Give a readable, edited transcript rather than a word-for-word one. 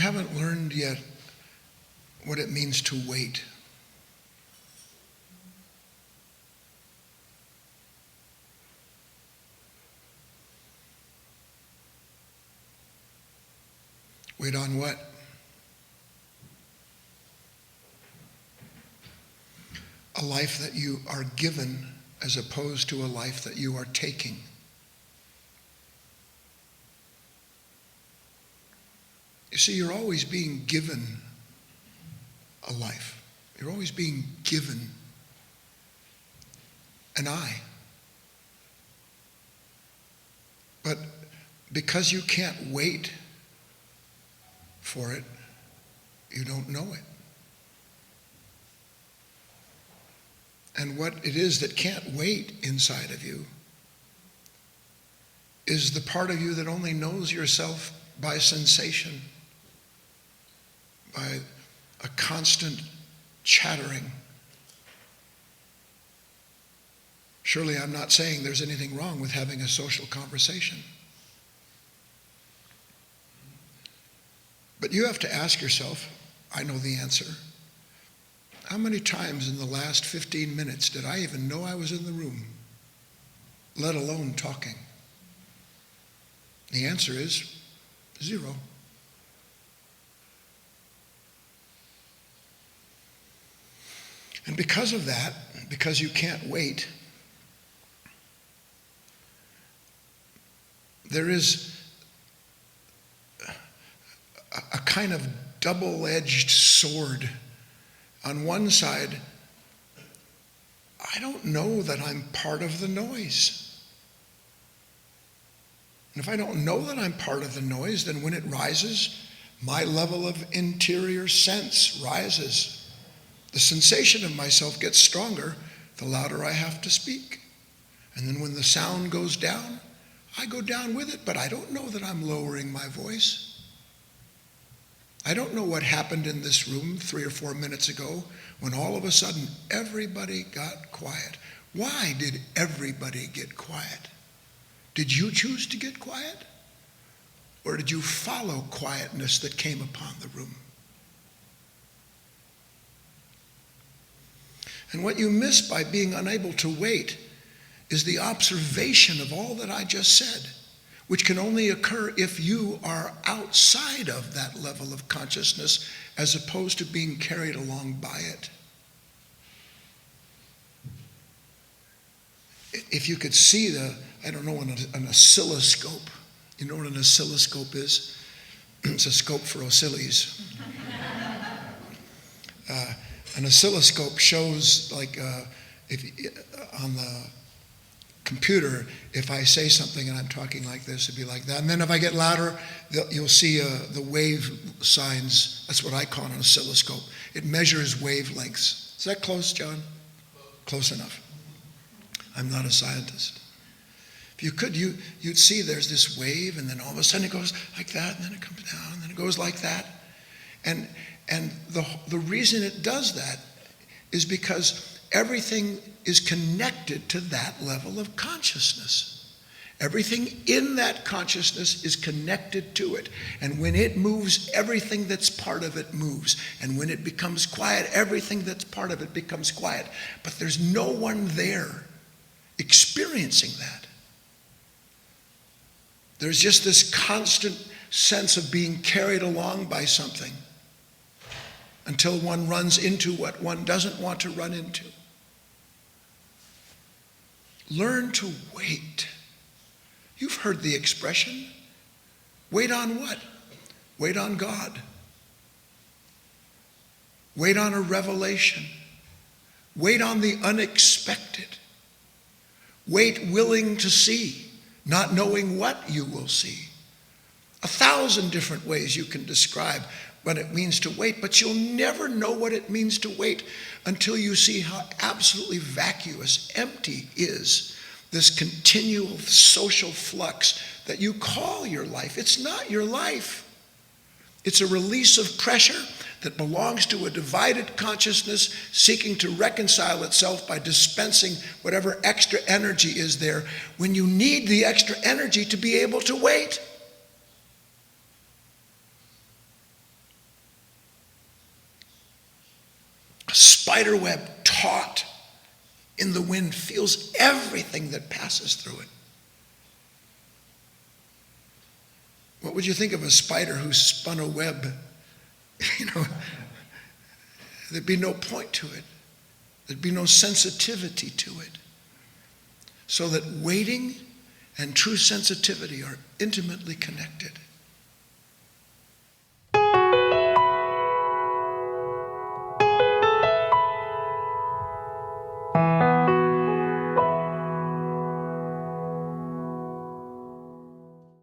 haven't learned yet what it means to wait. Wait on what? A life that you are given as opposed to a life that you are taking. You see, you're always being given a life. You're always being given an I. But because you can't wait for it, you don't know it. And what it is that can't wait inside of you is the part of you that only knows yourself by sensation, by a constant chattering. Surely I'm not saying there's anything wrong with having a social conversation. But you have to ask yourself, I know the answer, how many times in the last 15 minutes did I even know I was in the room, let alone talking? The answer is 0. And because of that, because you can't wait, there is a kind of double-edged sword. On one side, I don't know that I'm part of the noise. And if I don't know that I'm part of the noise, then when it rises, my level of interior sense rises. The sensation of myself gets stronger, the louder I have to speak. And then when the sound goes down, I go down with it, but I don't know that I'm lowering my voice. I don't know what happened in this room 3 or 4 minutes ago when all of a sudden everybody got quiet. Why did everybody get quiet? Did you choose to get quiet? Or did you follow quietness that came upon the room? And what you miss by being unable to wait is the observation of all that I just said, which can only occur if you are outside of that level of consciousness as opposed to being carried along by it. If you could see an oscilloscope. You know what an oscilloscope is? It's a scope for oscillies. An oscilloscope shows, like, on the computer, if I say something and I'm talking like this, it'd be like that. And then if I get louder, you'll see the wave signs. That's what I call an oscilloscope. It measures wavelengths. Is that close, John? Close enough. I'm not a scientist. If you could, you'd see there's this wave, and then all of a sudden it goes like that, and then it comes down, and then it goes like that. And the reason it does that is because everything is connected to that level of consciousness. Everything in that consciousness is connected to it. And when it moves, everything that's part of it moves. And when it becomes quiet, everything that's part of it becomes quiet. But there's no one there experiencing that. There's just this constant sense of being carried along by something until one runs into what one doesn't want to run into. Learn to wait. You've heard the expression. Wait on what? Wait on God. Wait on a revelation. Wait on the unexpected. Wait willing to see, not knowing what you will see. 1,000 different ways you can describe what it means to wait, but you'll never know what it means to wait until you see how absolutely vacuous, empty is this continual social flux that you call your life. It's not your life. It's a release of pressure that belongs to a divided consciousness seeking to reconcile itself by dispensing whatever extra energy is there when you need the extra energy to be able to wait. caught in the wind feels everything that passes through it. What would you think of a spider who spun a web? There'd be no point to it. There'd be no sensitivity to it. So that waiting and true sensitivity are intimately connected.